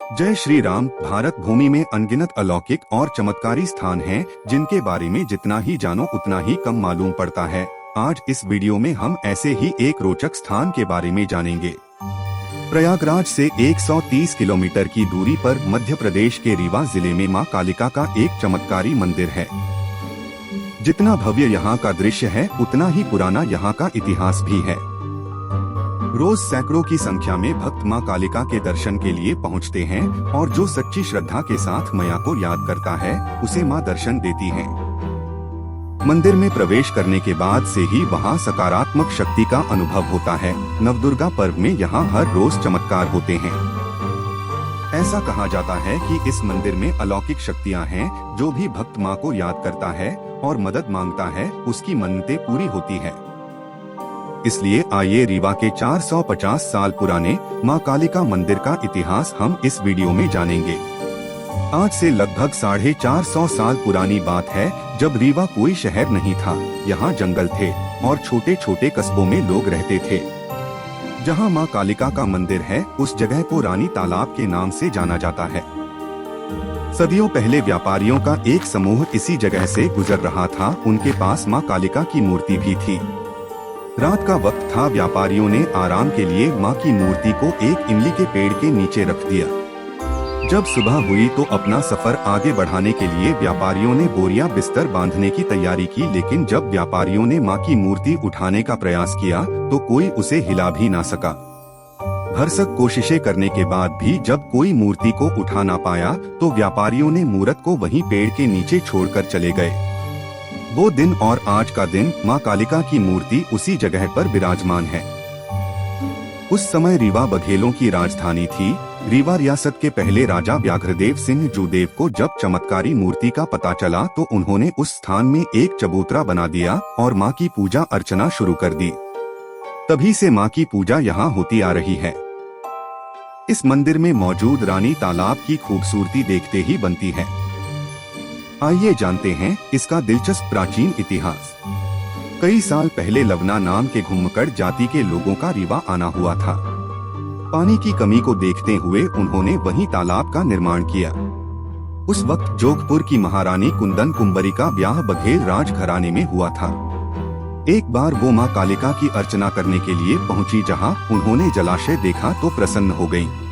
जय श्री राम। भारत भूमि में अनगिनत अलौकिक और चमत्कारी स्थान हैं, जिनके बारे में जितना ही जानो उतना ही कम मालूम पड़ता है। आज इस वीडियो में हम ऐसे ही एक रोचक स्थान के बारे में जानेंगे। प्रयागराज से 130 किलोमीटर की दूरी पर मध्य प्रदेश के रीवा जिले में मां कालिका का एक चमत्कारी मंदिर है। जितना भव्य यहाँ का दृश्य है, उतना ही पुराना यहाँ का इतिहास भी है। रोज सैकड़ों की संख्या में भक्त मां कालिका के दर्शन के लिए पहुँचते हैं और जो सच्ची श्रद्धा के साथ मैया को याद करता है, उसे मां दर्शन देती हैं। मंदिर में प्रवेश करने के बाद से ही वहां सकारात्मक शक्ति का अनुभव होता है। नवदुर्गा पर्व में यहाँ हर रोज चमत्कार होते हैं। ऐसा कहा जाता है कि इस मंदिर में अलौकिक शक्तियाँ हैं। जो भी भक्त मां को याद करता है और मदद मांगता है, उसकी मन्नतें पूरी होती है। इसलिए आइए रीवा के 450 साल पुराने मां कालिका मंदिर का इतिहास हम इस वीडियो में जानेंगे। आज से लगभग 450 साल पुरानी बात है, जब रीवा कोई शहर नहीं था। यहाँ जंगल थे और छोटे छोटे कस्बों में लोग रहते थे। जहाँ मां कालिका का मंदिर है, उस जगह को रानी तालाब के नाम से जाना जाता है। सदियों पहले व्यापारियों का एक समूह इसी जगह से गुजर रहा था। उनके पास मां कालिका की मूर्ति भी थी। रात का वक्त था। व्यापारियों ने आराम के लिए मां की मूर्ति को एक इमली के पेड़ के नीचे रख दिया। जब सुबह हुई तो अपना सफर आगे बढ़ाने के लिए व्यापारियों ने बोरियां बिस्तर बांधने की तैयारी की। लेकिन जब व्यापारियों ने मां की मूर्ति उठाने का प्रयास किया तो कोई उसे हिला भी ना सका। भरसक कोशिशें करने के बाद भी जब कोई मूर्ति को उठा ना पाया तो व्यापारियों ने मूर्त को वहीं पेड़ के नीचे छोड़कर चले गए। वो दिन और आज का दिन मां कालिका की मूर्ति उसी जगह पर विराजमान है। उस समय रीवा बघेलों की राजधानी थी। रीवा रियासत के पहले राजा व्याघ्रदेव सिंह जूदेव को जब चमत्कारी मूर्ति का पता चला तो उन्होंने उस स्थान में एक चबूतरा बना दिया और मां की पूजा अर्चना शुरू कर दी। तभी से मां की पूजा यहाँ होती आ रही है। इस मंदिर में मौजूद रानी तालाब की खूबसूरती देखते ही बनती है। आइए जानते हैं इसका दिलचस्प प्राचीन इतिहास। कई साल पहले लवना नाम के घुमक्कड़ जाति के लोगों का रीवा आना हुआ था। पानी की कमी को देखते हुए उन्होंने वहीं तालाब का निर्माण किया। उस वक्त जोधपुर की महारानी कुंदन कुंवरी का ब्याह बघेल राज घराने में हुआ था। एक बार वो मां कालिका की अर्चना करने के लिए पहुंची, जहां उन्होंने जलाशय देखा तो प्रसन्न हो गईं।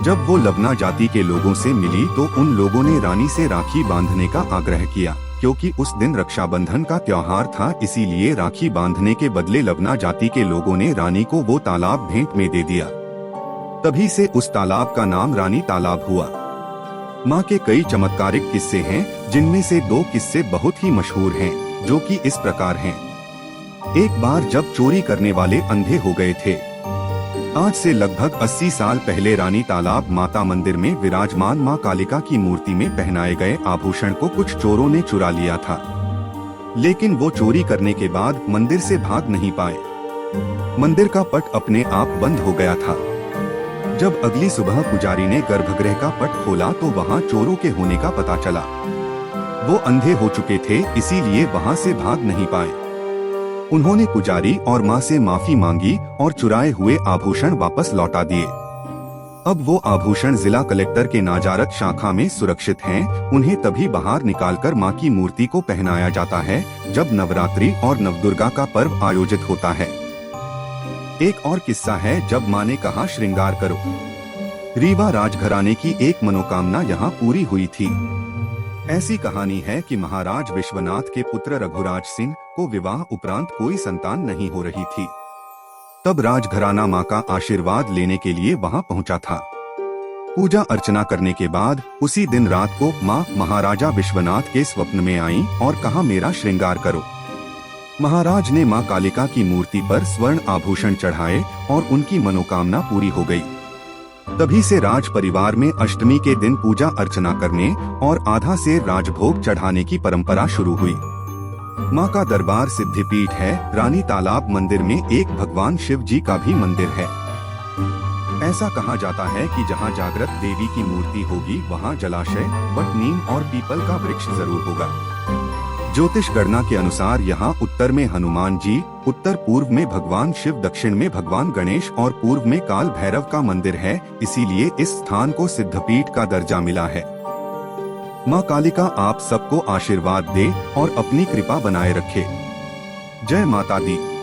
जब वो लवना जाति के लोगों से मिली तो उन लोगों ने रानी से राखी बांधने का आग्रह किया। क्योंकि उस दिन रक्षाबंधन का त्योहार था, इसीलिए राखी बांधने के बदले लवना जाति के लोगों ने रानी को वो तालाब भेंट में दे दिया। तभी से उस तालाब का नाम रानी तालाब हुआ। मां के कई चमत्कारिक किस्से हैं, जिनमें से 2 किस्से बहुत ही मशहूर हैं, जो कि इस प्रकार हैं। एक बार जब चोरी करने वाले अंधे हो गए थे। आज से लगभग 80 साल पहले रानी तालाब माता मंदिर में विराजमान मां कालिका की मूर्ति में पहनाए गए आभूषण को कुछ चोरों ने चुरा लिया था। लेकिन वो चोरी करने के बाद मंदिर से भाग नहीं पाए। मंदिर का पट अपने आप बंद हो गया था। जब अगली सुबह पुजारी ने गर्भगृह का पट खोला तो वहाँ चोरों के होने का पता चला। वो अंधे हो चुके थे, इसीलिए वहाँ से भाग नहीं पाए। उन्होंने पुजारी और मां से माफी मांगी और चुराए हुए आभूषण वापस लौटा दिए। अब वो आभूषण जिला कलेक्टर के नाजारत शाखा में सुरक्षित हैं। उन्हें तभी बाहर निकालकर मां की मूर्ति को पहनाया जाता है, जब नवरात्रि और नवदुर्गा का पर्व आयोजित होता है। एक और किस्सा है, जब मां ने कहा श्रृंगार करो। रीवा राजघराने की एक मनोकामना यहाँ पूरी हुई थी। ऐसी कहानी है कि महाराज विश्वनाथ के पुत्र रघुराज सिंह को विवाह उपरांत कोई संतान नहीं हो रही थी। तब राजघराना मां का आशीर्वाद लेने के लिए वहां पहुंचा था। पूजा अर्चना करने के बाद उसी दिन रात को मां महाराजा विश्वनाथ के स्वप्न में आईं और कहा, मेरा श्रृंगार करो। महाराज ने मां कालिका की मूर्ति पर स्वर्ण आभूषण चढ़ाए और उनकी मनोकामना पूरी हो गई। तभी से राज परिवार में अष्टमी के दिन पूजा अर्चना करने और आधा से राजभोग चढ़ाने की परंपरा शुरू हुई। मां का दरबार सिद्धिपीठ है। रानी तालाब मंदिर में एक भगवान शिव जी का भी मंदिर है। ऐसा कहा जाता है कि जहां जागृत देवी की मूर्ति होगी, वहां जलाशय, बट, नीम और पीपल का वृक्ष जरूर होगा। ज्योतिष गणना के अनुसार यहाँ उत्तर में हनुमान जी, उत्तर पूर्व में भगवान शिव, दक्षिण में भगवान गणेश और पूर्व में काल भैरव का मंदिर है, इसीलिए इस स्थान को सिद्धपीठ का दर्जा मिला है। माँ कालिका आप सबको आशीर्वाद दे और अपनी कृपा बनाए रखे। जय माता दी।